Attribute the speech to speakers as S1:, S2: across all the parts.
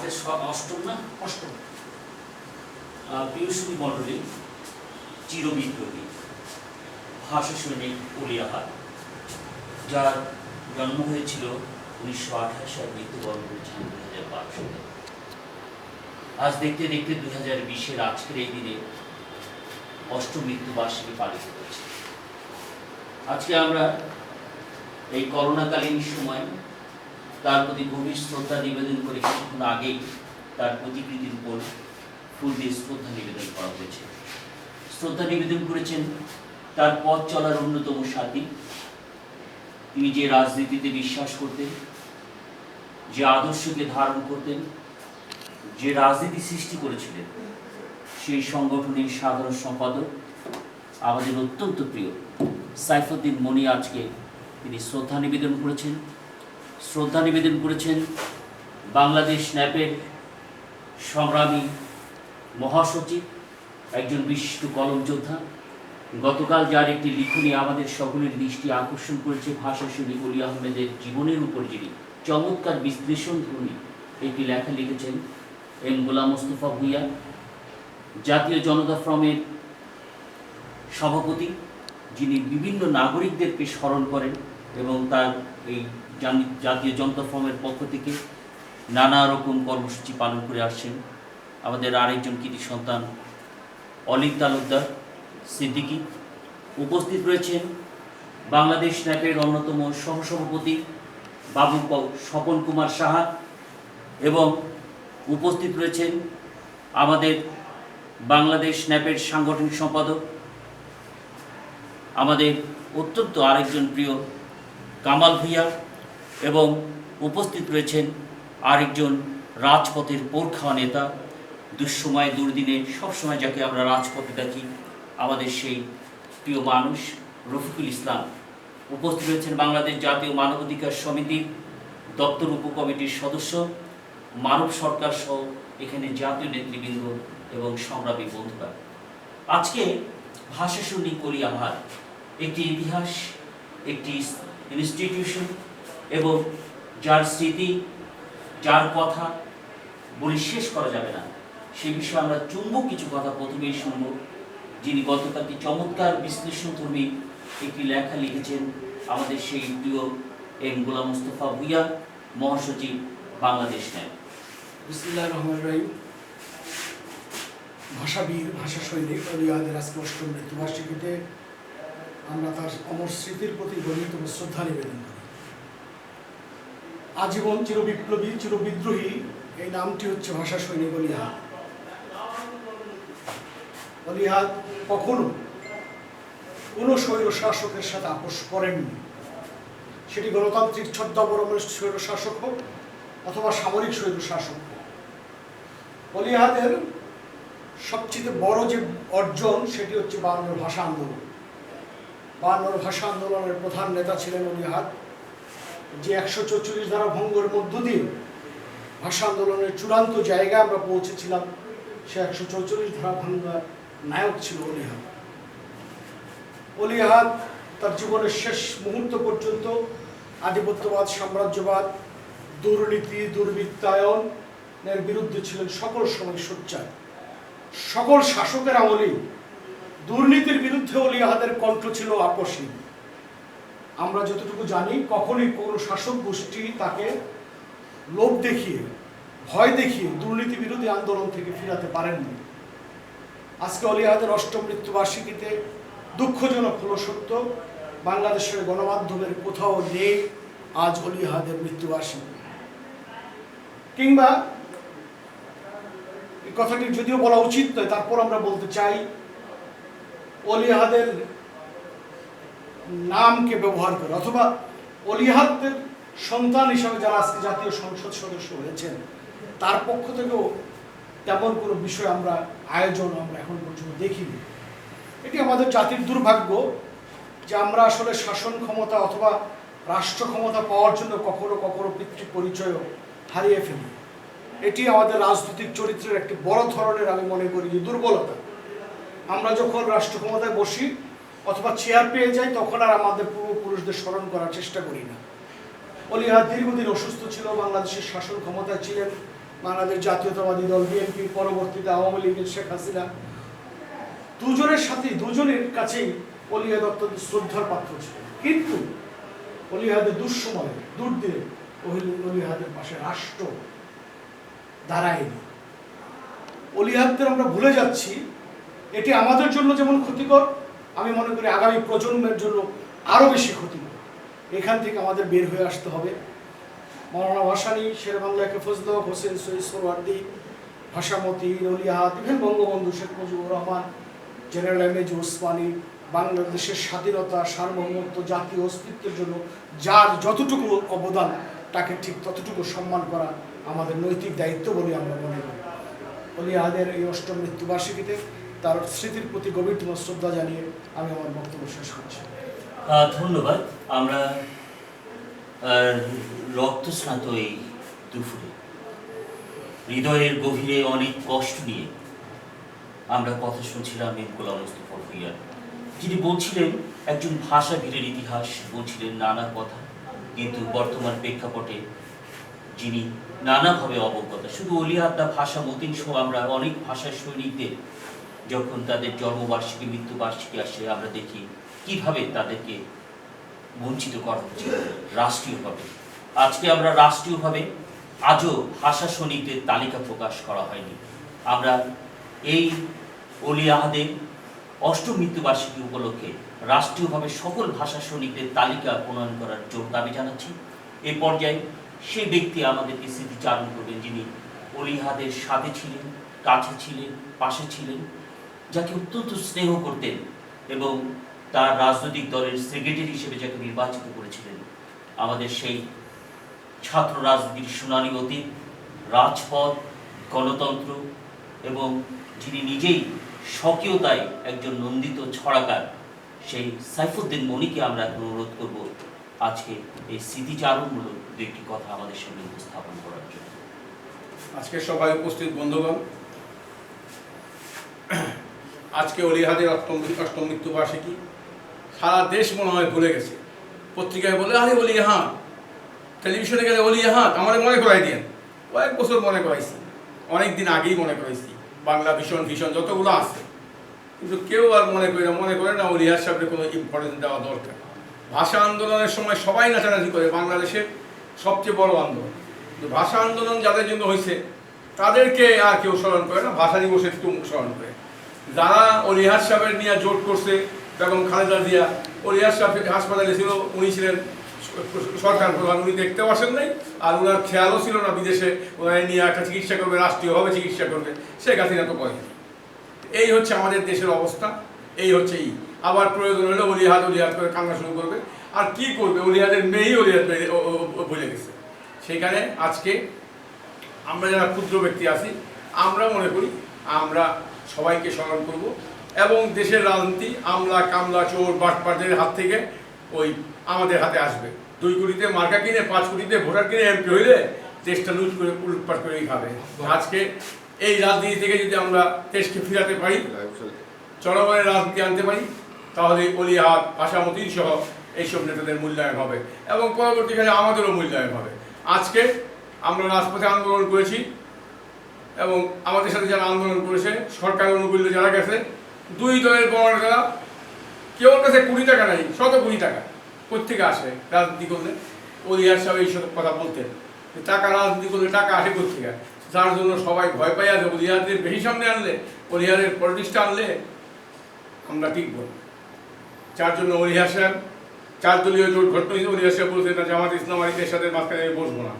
S1: আজকে অষ্টম না
S2: অষ্টম।
S1: প্রিয়সী মণ্ডলী চিরবিপ্লবী ভাষা সৈনিক অলিয়াহাদ, যার জন্ম হয়েছিল 1928 সালে, মৃত্যুবরণ করেছিলেন 2012 সালে। আজ দেখতে দেখতে 2020-এর আজকের এই দিনে অষ্টম মৃত্যুবার্ষিকী পালিত হয়েছে। আজকে আমরা এই করোনাকালীন সময় তার প্রতি গভীর শ্রদ্ধা নিবেদন করে কিছুক্ষণ আগেই তার প্রতিকৃতির উপর ফুল দিয়ে শ্রদ্ধা নিবেদন করা হয়েছে। শ্রদ্ধা নিবেদন করেছেন তার পথ চলার অন্যতম সাথী, তিনি যে রাজনীতিতে বিশ্বাস করতেন, যে আদর্শকে ধারণ করতেন, যে রাজনীতি সৃষ্টি করেছিলেন, সেই সংগঠনের সাধারণ সম্পাদক আমাদের অত্যন্ত প্রিয় সাইফুদ্দিন মনি আজকে তিনি শ্রদ্ধা নিবেদন করেছেন। শ্রদ্ধা নিবেদন করেছেন বাংলাদেশ ন্যাপের সংগ্রামী মহাসচিব, একজন বিশিষ্ট কলম যোদ্ধা। গতকাল যার একটি লিখনী আমাদের সকলের দৃষ্টি আকর্ষণ করেছে, ভাষা সৈনিক অলি আহমেদের জীবনের উপর যিনি চমৎকার বিশ্লেষণধর্মী একটি লেখা লিখেছেন, এম গোলাম মোস্তফা ভূঁইয়া, জাতীয় জনতা ফ্রন্টের সভাপতি, যিনি বিভিন্ন নাগরিকদেরকে স্মরণ করেন এবং তার এই জাতীয় জনতা ফ্রন্টের পক্ষ থেকে নানা রকম কর্মসূচি পালন করে আসছেন। আমাদের আরেকজন কৃতি সন্তান অলিক তালুকদার সিদ্দিকী। উপস্থিত রয়েছেন বাংলাদেশ ন্যাপের অন্যতম সহসভাপতি বাবু স্বপন কুমার সাহা, এবং উপস্থিত রয়েছেন আমাদের বাংলাদেশ ন্যাপের সাংগঠনিক সম্পাদক, আমাদের অত্যন্ত আরেকজন প্রিয় কামাল ভূঁইয়া, এবং উপস্থিত রয়েছেন আরেকজন রাজপথের পোরখা নেতা, দুঃসময় দুর্দিনে সবসময় যাকে আমরা রাজপথে দেখি, আমাদের সেই প্রিয় মানুষ রফিকুল ইসলাম। উপস্থিত রয়েছেন বাংলাদেশ জাতীয় মানবাধিকার সমিতির দপ্তর উপকমিটির সদস্য, মানব সরকার সহ এখানে জাতীয় নেতৃবৃন্দ এবং সংগ্রামী বন্ধুরা। আজকে ভাষা সৈনিক অলি আহমেদ একটি ইতিহাস, একটি ইনস্টিটিউশন, এবং যার স্মৃতি, যার কথা বলে শেষ করা যাবে না। সেই বিষয়ে আমরা চুম্বক কিছু কথা প্রথমেই শুনব, যিনি গতকালকে চমৎকার বিশ্লেষণধর্মী একটি লেখা লিখেছেন, আমাদের সেই প্রিয় এম গোলাম মোস্তফা ভূঁইয়া, মহাসচিব বাংলাদেশ ন্যাপ।
S2: বিসমিল্লাহির রহমানির রহিম। ভাষাবীর, ভাষা সৈনিক অলি আহমেদের আজকে অষ্টম মৃত্যুবার্ষিকীতে আমরা তার অমর স্মৃতির প্রতি গভীরতম শ্রদ্ধা নিবেদন করি। আজীবন চিরবিপ্লবী, চিরবিদ্রোহী এই নামটি হচ্ছে ভাষা সৈনিক অলি আহমেদ। অলি আহমেদ কখনো কোনো স্বৈর শাসকের সাথে আপোষ করেননি, সেটি গণতান্ত্রিক ছদ্মাবলম্বনের স্বৈর শাসক হোক অথবা সামরিক স্বৈর শাসক হোক। অলি আহমেদের সবচেয়ে বড় যে অর্জন সেটি হচ্ছে 52 ভাষা আন্দোলন। 52 ভাষা আন্দোলনের প্রধান নেতা ছিলেন অলি আহমেদ, যে 144 ধারা ভঙ্গের মধ্য দিয়ে ভাষা আন্দোলনের চূড়ান্ত জায়গায় আমরা পৌঁছেছিলাম, সে 144 ধারা ভাঙ্গার নায়ক ছিল অলি আহমেদ। অলি আহমেদ তার জীবনের শেষ মুহূর্ত পর্যন্ত আধিপত্যবাদ, সাম্রাজ্যবাদ, দুর্নীতি, দুর্বৃত্তায়নের বিরুদ্ধে ছিলেন সকল সময় সোচ্চার। সকল শাসকের আমলে দুর্নীতির বিরুদ্ধে অলি আহমেদের কণ্ঠ ছিল আপোষহীন। আমরা যতটুকু জানি, কখনোই কোনো শাসক গোষ্ঠী তাকে লোভ দেখিয়ে, ভয় দেখিয়ে দুর্নীতি বিরোধী আন্দোলন থেকে ফিরাতে পারেননি। আজকে অলি আহমেদের অষ্টম মৃত্যুবার্ষিকীতে দুঃখজনক হলো সত্য, বাংলাদেশের গণমাধ্যমের কোথাও নেই আজ অলি আহমেদের মৃত্যুবার্ষিকী। কিংবা এই কথাটি যদিও বলা উচিত নয়, তারপর আমরা বলতে চাই, অলি আহমেদের নামকে ব্যবহার করে অথবা অলি আহমেদের সন্তান হিসাবে যারা আজকে জাতীয় সংসদ সদস্য হয়েছেন, তার পক্ষ থেকেও তেমন কোনো বিষয় আমরা এখন পর্যন্ত দেখিনি। এটি আমাদের জাতির দুর্ভাগ্য যে আমরা আসলে শাসন ক্ষমতা অথবা রাষ্ট্র ক্ষমতা পাওয়ার জন্য কখনো কখনো পিতৃ পরিচয়ও হারিয়ে ফেলি। এটি আমাদের রাজনৈতিক চরিত্রের একটি বড় ধরনের, আমি মনে করি, যে দুর্বলতা। আমরা যখন রাষ্ট্র ক্ষমতায় বসি অথবা চেয়ার পেয়ে যাই, তখন আর আমাদের পূর্বপুরুষদের স্মরণ করার চেষ্টা করি না। অলি আহমেদ দীর্ঘদিন অসুস্থ ছিল, বাংলাদেশের শাসন ক্ষমতায় ছিলেন, বাংলাদেশ জাতীয়তাবাদী দল বিএনপি, পরবর্তীতে আওয়ামী লীগের শেখ হাসিনা, দুজনের কাছেই অলি আহাদ অত্যন্ত শ্রদ্ধার পাত্র ছিলেন। কিন্তু অলি আহাদের দুঃসময়ে, দুর্দিনে অলি আহাদের পাশে রাষ্ট্র দাঁড়ায়নি। অলি আহাদদের আমরা ভুলে যাচ্ছি, এটি আমাদের জন্য যেমন ক্ষতিকর, আমি মনে করি আগামী প্রজন্মের জন্য আরও বেশি ক্ষতিকর। এখান থেকে আমাদের বের হয়ে আসতে হবে। মৌলানা ভাসানী, শেরেবাংলা ফজল হক, হোসেন সৈয়দ সোহরাওয়ার্দী, ভাষামতি, Oli Ahad, even Bangabandhu Sheikh Mujibur Rahman, general MAG Osmani, বাংলাদেশের স্বাধীনতা, সার্বভৌমত্ব, জাতীয় অস্তিত্বের জন্য যার যতটুকু অবদান, তাকে ঠিক ততটুকু সম্মান করা আমাদের নৈতিক দায়িত্ব বলে আমরা মনে করি। অলি আহাদের এই ৮ম মৃত্যুবার্ষিকীতে তার স্মৃতির প্রতি গভীরতম শ্রদ্ধা জানিয়ে আমি আমার বক্তব্য শেষ করছি।
S1: ধন্যবাদ। আমরা রক্তস্নাত এই দুপুরে হৃদয়ের গভীরে অনেক কষ্ট নিয়ে আমরা কথা শুনছিলাম গোলাম মোস্তফা ভূঁইয়ার, যিনি বলছিলেন একজন ভাষাবীরের ইতিহাস, বলছিলেন নানা কথা, কিন্তু বর্তমান প্রেক্ষাপটে যিনি নানাভাবে অবগত। শুধু অলি আহাদ না, ভাষা মতিন সহ আমরা অনেক ভাষা সৈনিকদের যখন তাদের জন্মবার্ষিকী, মৃত্যুবার্ষিকী আসে, আমরা দেখি কিভাবে তাদেরকে বঞ্চিত করা হচ্ছে রাষ্ট্রীয়ভাবে। আজকে আমরা রাষ্ট্রীয়ভাবে আজও ভাষা সৈনিকদের তালিকা প্রকাশ করা হয়নি। আমরা এই অলি আহাদের ৮ম মৃত্যুবার্ষিকী উপলক্ষে রাষ্ট্রীয়ভাবে সকল ভাষা সৈনিকদের তালিকা প্রণয়ন করার জোর দাবি জানাচ্ছি। এই পর্যায়ে সেই ব্যক্তি আমাদেরকে স্মৃতিচারণ করবেন যিনি অলি আহাদের সাথে ছিলেন, কাছে ছিলেন, পাশে ছিলেন, যাকে অত্যন্ত স্নেহ করতেন এবং তার রাজনৈতিক দলের সেক্রেটারি হিসেবে যাকে নির্বাচিত করেছিলেন। আমাদের সেই ছাত্র রাজনীতির সোনালী অতীত, রাজপথ, গণতন্ত্র, এবং যিনি নিজেই স্বকীয়তায় একজন নন্দিত ছড়াকার, সেই সাইফুদ্দিন মনিকে আমরা অনুরোধ করব আজকে এই স্মৃতিচারণমূলক দু একটি কথা আমাদের সামনে উপস্থাপন করার জন্য।
S3: আজকে সবাই উপস্থিত বন্ধুগণ, আজকে অলি আহাদের ৮ম মৃত্যুবার্ষিকী। সারা দেশ মনে হয় ভুলে গেছে। পত্রিকায় বলে আরে অলি আহাদ, টেলিভিশনে গেলে অলি আহাদ, আমার মনে করাই দিন। কয়েক বছর মনে করাইছি, অনেক দিন আগেই মনে করাইছি, বাংলা ভীষণ যতগুলো আছে, কিন্তু কেউ আর মনে করে না অলি আহাদ সাহেবের কোনো ইম্পর্টেন্স দেওয়া দরকার। ভাষা আন্দোলনের সময় সবাই নাচানাচি করে, বাংলাদেশের সবচেয়ে বড় আন্দোলন, কিন্তু ভাষা আন্দোলন যাদের জন্য হয়েছে তাদেরকে আর কেউ স্মরণ করে না, ভাষা দিবসে একটু স্মরণ করে। যারা অলি আহাদ সাহেবের নিয়ে জোট করছে, বেগম খালেদা জিয়া, অলি আহাদ সাহেব হাসপাতালে ছিল, উনি ছিলেন সরকার প্রধান, উনি দেখতেও আসেন নাই, আর ওনার খেয়ালও ছিল না বিদেশে ওনার নিয়ে একটা চিকিৎসা করবে, রাষ্ট্রীয়ভাবে চিকিৎসা করবে। শেখ হাসিনা তো করে। এই হচ্ছে আমাদের দেশের অবস্থা, এই হচ্ছে আবার প্রয়োজন হলে অলি আহাদ করে কান্না শুরু করবে। আর কি করবে, অলি আহাদের মেয়েই অলি আহাদ ভুলে গেছে। সেখানে আজকে আমরা যারা ক্ষুদ্র ব্যক্তি আছি, আমরা মনে করি আমরা সবাইকে স্মরণ করব, এবং দেশের রাজনীতি আমলা কামলা চোর বাটপাটদের হাত থেকে আমাদের হাতে আসবে। 2 কোটিতে মার্কা কিনে 5 কোটিতে ভোটার কিনে এমপি হইলে দেশটা লুটপাট করেই খাবে। আজকে এই রাজনীতি থেকে যদি আমরা দেশকে ফিরাতে পারি, জনগণের রাজনীতি আনতে পারি, তাহলে অলি আহাদ, ভাষামতি সহ এইসব নেতাদের মূল্যায়ন হবে এবং পরবর্তীকালে আমাদেরও মূল্যায়ন হবে। আজকে আমরা রাজপথে আন্দোলন করেছি এবং আমাদের সাথে যারা আন্দোলন করেছে, সরকার অনুকূলে যারা গেছে, 2 দলের বড় নেতারা, কেউ কাছে 20 টাকা নাই, 100 কোটি টাকা কোথেকে আসে রাজনীতি করলে? অলি আহাদ সাহেব এইসব কথা বলতেন, টাকা রাজনীতি করলে টাকা আসে কোথেকে, যার জন্য সবাই ভয় পাই আছে। অলি আহাদের বেশি সামনে আনলে, অলি আহাদের পলিটিক্সটা আনলে আমরা টিকব। যার জন্য অলি আহাদ সাহেব 4 দলীয় জোট ঘটনা হয়েছে। অলি আহাদ সাহেব বলছেন না, জামাত ইসলাম আর এরশাদের মাঝখানে আমি বসবো না।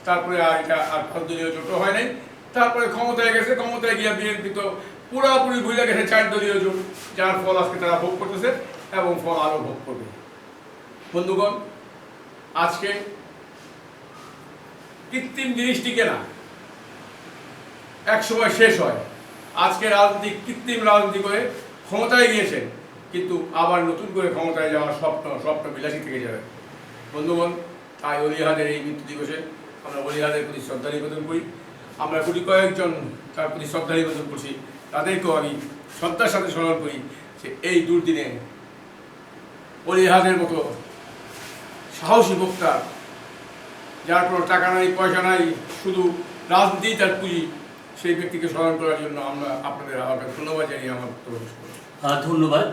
S3: তারপরে আর এটা আর 5 দলীয় জোটও হয় নাই। তারপরে ক্ষমতায় গেছে, ক্ষমতায় গিয়ে বিএনপি তো পুরোপুরি ভুলে গেছে 4 দলীয় জোট, যার ফল আজকে তারা ভোগ করতেছে এবং ফল আরও ভোগ করবে। বন্ধুগণ, আজকে কৃত্রিম জিনিস টিকে না, এক সময় শেষ হয়। আজকে রাজনীতি কৃত্রিম রাজনীতি করে ক্ষমতায় গিয়েছেন, কিন্তু আবার নতুন করে ক্ষমতায় যাওয়ার স্বপ্ন বিলাসী থেকে যাবে। বন্ধুগণ, তাই অলি আহাদের এই মৃত্যু দিবসে আমরা অলি আহাদের প্রতি শ্রদ্ধা নিবেদন করি। আমরা কয়েকজন তার প্রতি শ্রদ্ধা নিবেদন করছি, তাদেরকেও আমি শ্রদ্ধার সাথে স্মরণ করি যে এই দুর্দিনে অলি আহাদের মতো সাহসী বক্তা যার কোনো টাকা নাই পয়সা নাই, শুধু রাজনীতি তার পুঁজি, সেই ব্যক্তিকে স্মরণ করার জন্য আমরা আপনাদের আমাকে ধন্যবাদ জানিয়ে আমার বক্তব্য শেষ করছি।
S1: ধন্যবাদ।